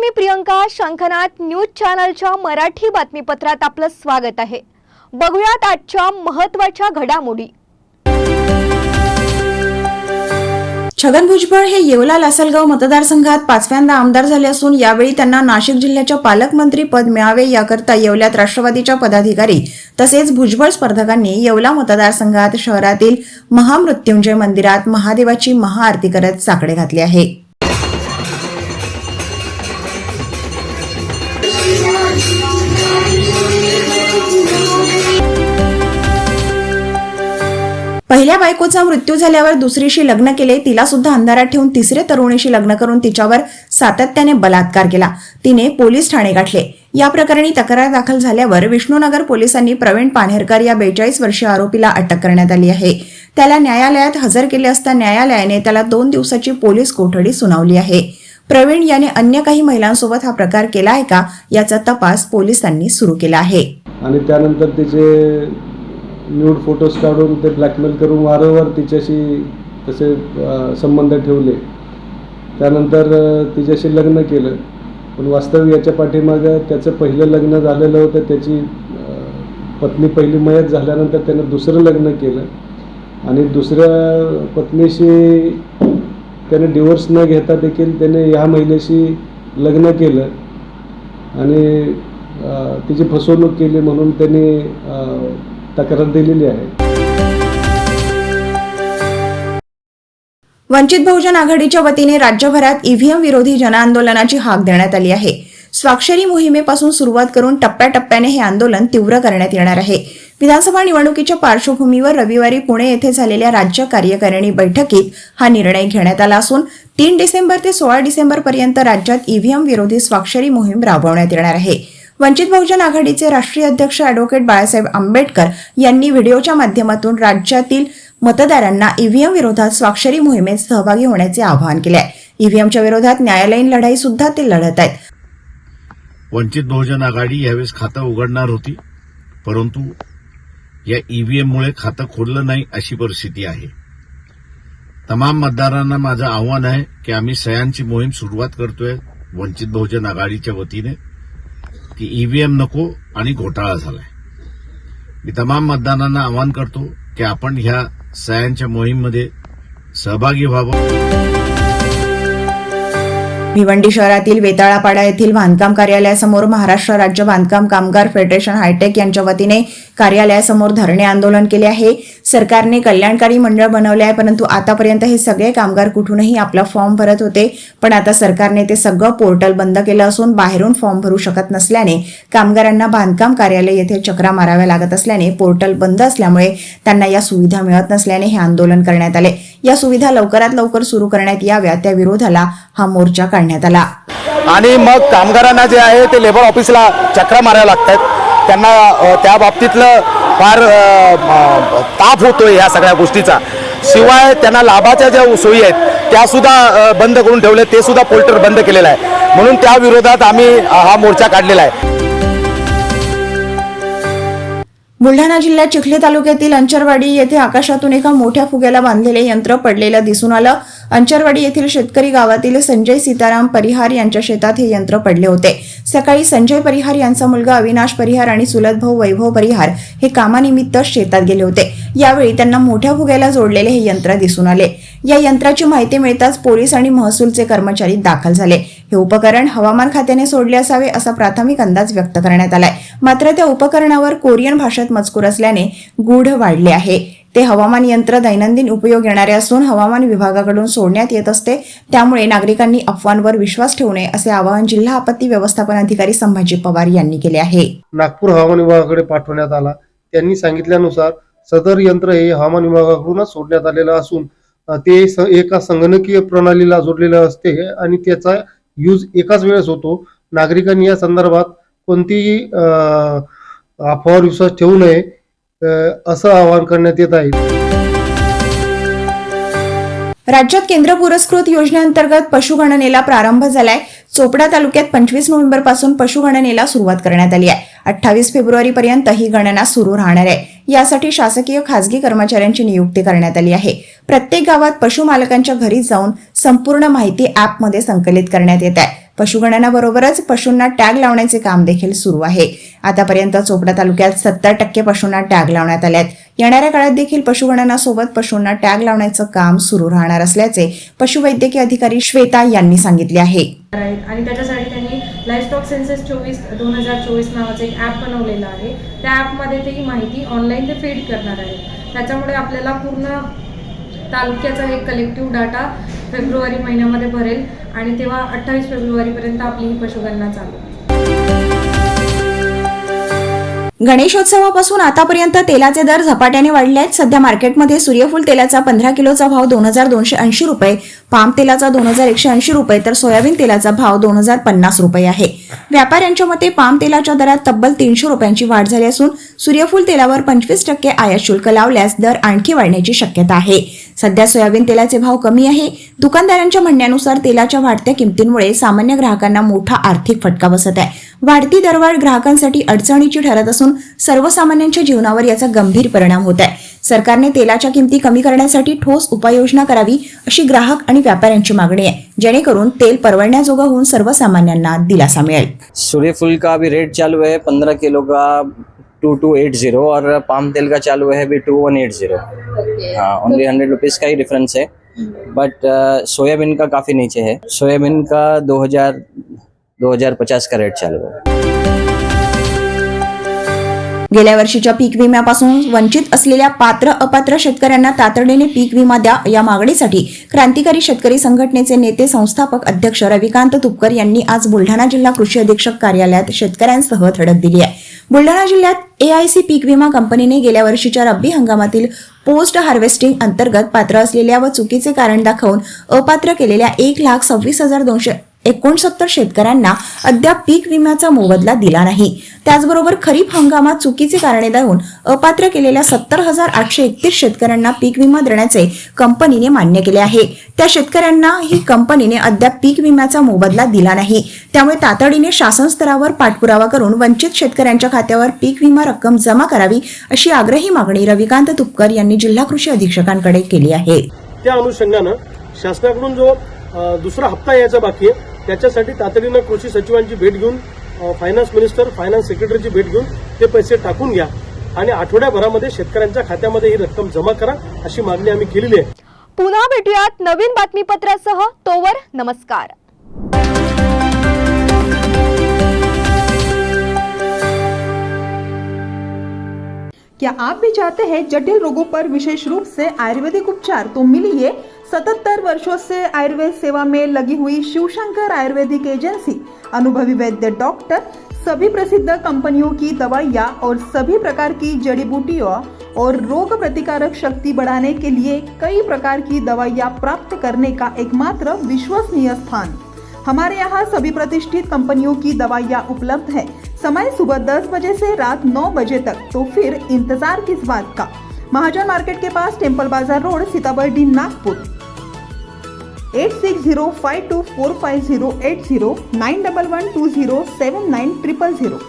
मी प्रियंका. शंखनाद न्यूज चॅनलच्या मराठी बातमीपत्रात आपलं स्वागत आहे. बघूयात आजच्या महत्त्वाच्या घडामोडी. छगन भुजबळ हे येवला लासलगाव मतदारसंघात 5व्यांदा आमदार झाले असून यावेळी त्यांना नाशिक जिल्ह्याच्या पालकमंत्री पद मिळावे याकरता येवल्यात राष्ट्रवादीच्या पदाधिकारी तसेच भुजबळ स्पर्धकांनी येवला मतदारसंघात शहरातील महामृत्युंजय मंदिरात महादेवाची महाआरती करत साकडे घातले आहे. पहिल्या बायकोचा मृत्यू झाल्यावर दुसरीशी लग्न केले, तिला सुद्धा अंधारात ठेवून तिसऱ्या तरुणीशी लग्न करून तिच्यावर सातत्याने बलात्कार केला. तिने पोलीस ठाणे गाठले. या प्रकरणी तक्रार दाखल झाल्यावर विष्णुनगर पोलिसांनी प्रवीण पानेरकर या 42 वर्षीय आरोपीला अटक करण्यात आली आहे. त्याला न्यायालयात हजर केले असता न्यायालयाने त्याला 2 दिवसाची पोलीस कोठडी सुनावली आहे. प्रवीण याने अन्य काही महिलांसोबत हा प्रकार केला आहे का याचा तपास पोलिसांनी सुरू केला आहे. आणि त्यानंतर तिचे न्यूड फोटोज काढून ते ब्लॅकमेल करून वारंवार तिच्याशी तसे संबंध ठेवले. त्यानंतर तिच्याशी लग्न केलं. पण वास्तविक याच्या पाठीमागं त्याचं पहिलं लग्न झालेलं होतं. त्याची पत्नी पहिली मयत झाल्यानंतर त्यानं दुसरं लग्न केलं आणि दुसऱ्या पत्नीशी त्याने डिवोर्स न घेता देखील त्याने ह्या महिलेशी लग्न केलं आणि तिची फसवणूक केली म्हणून त्यांनी तक्रार दिलेली आहे. वंचित बहुजन आघाडीच्या वतीने राज्यभरात ईव्हीएम विरोधी जनआंदोलनाची हाक देण्यात आली आहे. स्वाक्षरी मोहिमेपासून सुरुवात करून टप्प्याटप्प्याने हे आंदोलन तीव्र करण्यात येणार आहे. विधानसभा निवडणुकीच्या पार्श्वभूमीवर रविवारी पुणे येथे झालेल्या राज्य कार्यकारिणी बैठकीत हा निर्णय घेण्यात आला असून 3 डिसेंबर ते 16 डिसेंबर पर्यंत राज्यात ईव्हीएम विरोधी स्वाक्षरी मोहीम राबवण्यात येणार आहे. वंचित बहुजन आघाडीचे राष्ट्रीय अध्यक्ष ॲडव्होकेट बाळासाहेब आंबेडकर यांनी व्हिडिओच्या माध्यमातून राज्यातील मतदारांना ईव्हीएम विरोधात स्वाक्षरी मोहिमेत सहभागी होण्याचे आवाहन केले आहे. ईव्हीएमच्या विरोधात न्यायालयीन लढाई सुद्धा ते लढत आहेत. वंचित बहुजन आघाडी यावेळेस खातं उघडणार होती, परंतु या ईव्हीएममुळे खातं खोललं नाही अशी परिस्थिती आहे. तमाम मतदारांना माझं आव्हान आहे की आम्ही सह्यांची मोहीम सुरुवात करतोय वंचित बहुजन आघाडीच्या वतीने की ईव्हीएम नको आणि घोटाळा झालाय. मी तमाम मतदारांना आवाहन करतो की आपण ह्या सह्यांच्या मोहीममध्ये सहभागी व्हावं. भिवंडी शहरातील वेताळापाडा येथील बांधकाम कार्यालयासमोर महाराष्ट्र राज्य बांधकाम कामगार फेडरेशन हायटेक यांच्या वतीने कार्यालयासमोर धरणे आंदोलन केले आहे. सरकारने कल्याणकारी मंडळ बनवले आहे, परंतु आतापर्यंत हे सगळे कामगार कुठूनही आपला फॉर्म भरत होते, पण आता सरकारने ते सगळं पोर्टल बंद केलं असून बाहेरून फॉर्म भरू शकत नसल्याने कामगारांना बांधकाम कार्यालय येथे चक्रा माराव्या लागत असल्याने पोर्टल बंद असल्यामुळे त्यांना या सुविधा मिळत नसल्याने हे आंदोलन करण्यात आले. या सुविधा लवकरात लवकर सुरू करण्यात याव्या त्या विरोधाला हा मोर्चा काढण्यात आला. आणि मग कामगारांना जे आहे ते लेबर ऑफिसला चक्रा मारायला लागतात. त्यांना त्या बाबतीतलं फार ताप होतोय या सगळ्या गोष्टीचा. शिवाय त्यांना लाभाच्या ज्या सोयी आहेत त्या सुद्धा बंद करून ठेवले, ते सुद्धा पोर्टल बंद केलेलं आहे. म्हणून त्या विरोधात आम्ही हा मोर्चा काढलेला आहे. बुलढाणा जिल्ह्यात चिखली तालुक्यातील अंचरवाडी येथे आकाशातून एका मोठ्या फुग्याला बांधलेले यंत्र पडलेलं दिसून आलं. अंचरवाडी येथील शेतकरी गावातील संजय सीताराम परिहार यांच्या शेतात हे यंत्र पडले होते. सकाळी संजय परिहार यांचा मुलगा अविनाश परिहार आणि चुलत भाऊ वैभव परिहार हे कामानिमित्त शेतात गेले होते. यावेळी त्यांना मोठ्या फुग्याला जोडलेले हे यंत्र दिसून आले. या यंत्राची माहिती मिळताच पोलीस आणि महसूलचे कर्मचारी दाखल झाले. हे उपकरण हवामान खात्याने सोडले असावे असा प्राथमिक अंदाज व्यक्त करण्यात आलाय. मात्र त्या उपकरणावर कोरियन भाषेत मजकूर असल्याने गूढ वाढले आहे. ते हवामान यंत्र दैनंदिन उपयोग येणारे असून हवामान विभागाकडून सोडण्यात येत असते, त्यामुळे नागरिकांनी अफवांवर विश्वास ठेवू नये असे आवाहन जिल्हा आपत्ती व्यवस्थापन अधिकारी संभाजी पवार यांनी केले आहे. नागपूर हवामान विभागाकडे पाठवण्यात आला. त्यांनी सांगितल्यानुसार सदर यंत्र हे हवामान विभागाकडूनच सोडण्यात आलेलं असून ते एका संगणकीय प्रणालीला जोडलेलं असते आणि त्याचा यूज एकाच वेळेस होतो. नागरिकांनी या संदर्भात कोणतीही अफवावर विश्वास ठेवू नये असं आवाहन करण्यात येत आहे. राज्यात केंद्र पुरस्कृत योजनेअंतर्गत पशुगणनेला प्रारंभ झालाय. चोपडा तालुक्यात 25 नोव्हेंबरपासून पशुगणनेला सुरुवात करण्यात आली आहे. 28 फेब्रुवारीपर्यंत ही गणना सुरू राहणार आहे. यासाठी शासकीय खासगी कर्मचाऱ्यांची नियुक्ती करण्यात आली आहे. प्रत्येक गावात पशुमालकांच्या घरी जाऊन संपूर्ण माहिती ॲपमध्ये संकलित करण्यात येत आहे. पशुगणनाबरोबरच पशूंना टॅग लावण्याचे काम देखील सुरू आहे. आतापर्यंत चोपडा तालुक्यात 70% पशूंना टॅग लावण्यात आल्यात. येणाऱ्या काळात देखील पशुगणनासोबत पशूंना टॅग लावण्याचं काम सुरू राहणार असल्याचे पशुवैद्यकीय अधिकारी श्वेता यांनी सांगितले आहे. आणि त्याच्यासाठी त्यांनी लाईव्हस्टॉक सेन्सस 2024 नावाचं एक ॲप बनवलेलं आहे. त्या ॲपमध्ये ते ही माहिती ऑनलाईन ते फीड करणार आहे. त्याच्यामुळे आपल्याला पूर्ण तालुक्याचा एक कलेक्टिव्ह डाटा फेब्रुवारी महिन्यामध्ये भरेल आणि तेव्हा 28 फेब्रुवारीपर्यंत आपली ही पशुगणना चालू. गणेशोत्सवापासून आतापर्यंत तेलाचे दर झपाट्याने वाढले आहेत. सध्या मार्केटमध्ये सूर्यफूल तेलाचा 15 किलोचा भाव 2280 रुपये, पाम तेलाचा 2180 रुपये तर सोयाबीन तेलाचा भाव 2050 रुपये आहे. व्यापाऱ्यांच्या मते पाम तेलाच्या दरात तब्बल 300 रुपयांची वाढ झाली असून सूर्यफूल तेलावर 25% आयात शुल्क लावल्यास दर आणखी वाढण्याची शक्यता आहे. सध्या सोयाबीन तेलाचे भाव कमी आहे. दुकानदारांच्या म्हणण्यानुसार तेलाच्या वाढत्या किमतींमुळे सामान्य ग्राहकांना मोठा आर्थिक फटका बसत आहे. वाढती दरवाढ ग्राहकांसाठी अडचणीची ठरत असून सर्वसामान्यांच्या जीवनावर याचा गंभीर परिणाम होत आहे. सरकारने तेलाच्या किमती कमी करण्यासाठी ठोस उपाययोजना करावी अशी ग्राहक आणि व्यापाऱ्यांची मागणी आहे, जेणेकरून तेल परवडण्याजोगं होऊन सर्वसामान्यांना दिलासा मिळेल. सूर्यफूल का अभी रेट चालू है 15 किलो का 2280 और पाम तेल का चालू है अभी 2180. हाँ, ओनली 100 रुपीज़ का ही डिफरेंस है. बट सोयाबीन का काफ़ी नीचे है. सोयाबीन का 2050 का रेट चालू है. गेल्या वर्षीच्या पीक विम्यापासून वंचित असलेल्या पात्र अपात्र शेतकऱ्यांना तातडीने पीक विमा द्या या मागणीसाठी क्रांतिकारी शेतकरी संघटनेचे नेते संस्थापक अध्यक्ष रविकांत तुपकर यांनी आज बुलढाणा जिल्हा कृषी अधीक्षक कार्यालयात शेतकऱ्यांसह धडक दिली आहे. बुलढाणा जिल्ह्यात AIC पीक विमा कंपनीने गेल्या वर्षीच्या रब्बी हंगामातील पोस्ट हार्वेस्टिंग अंतर्गत पात्र असलेल्या व चुकीचे कारण दाखवून अपात्र केलेल्या 1,26,269 शेतकऱ्यांना अद्याप पीक विम्याचा मोबदला दिला नाही. त्याचबरोबर खरीप हंगामात चुकीची कारणे देऊन अपात्र केलेल्या 70,831 शेतकऱ्यांना पीक विमा देण्याचे कंपनीने मान्य केले आहे. त्या शेतकऱ्यांना ही कंपनीने अद्याप पीक विम्याचा मोबदला दिला नाही. त्यामुळे तातडीने शासन स्तरावर पाठपुरावा करून वंचित शेतकऱ्यांच्या खात्यावर पीक विमा रक्कम जमा करावी अशी आग्रही मागणी रविकांत तुपकर यांनी जिल्हा कृषी अधीक्षकांकडे केली आहे. त्या अनुषंगानं शासनाकडून जो दुसरा हप्ता यायचा बाकी आहे त्याच्यासाठी तातडीनं कृषी सचिवांची भेट घेऊन फायनान्स मिनिस्टर, फायनान्स सेक्रेटरीची भेट घेऊन ते पैसे टाकून घ्या आणि आठवड्याभरामध्ये शेतकऱ्यांच्या खात्यामध्ये ही रक्कम जमा करा अशी मागणी आम्ही केलेली आहे. पुन्हा भेटूयात नवीन बातमीपत्रासह. तोवर नमस्कार. क्या आप भी चाहते हैं जटिल रोगों पर विशेष रूप से आयुर्वेदिक उपचार? तो मिलिए 77 वर्षों से आयुर्वेद सेवा में लगी हुई शिवशंकर आयुर्वेदिक एजेंसी. अनुभवी वैद्य डॉक्टर, सभी प्रसिद्ध कंपनियों की दवाइयाँ और सभी प्रकार की जड़ी बूटियों और रोग प्रतिकारक शक्ति बढ़ाने के लिए कई प्रकार की दवाइयाँ प्राप्त करने का एकमात्र विश्वसनीय स्थान. हमारे यहाँ सभी प्रतिष्ठित कंपनियों की दवाइयाँ उपलब्ध है. समय सुबह 10 बजे से रात 9 बजे तक. तो फिर इंतजार किस बात का? महाजन मार्केट के पास टेम्पल बाजार रोड, सीताबर्डी, नागपुर. 8605245080 9112079000.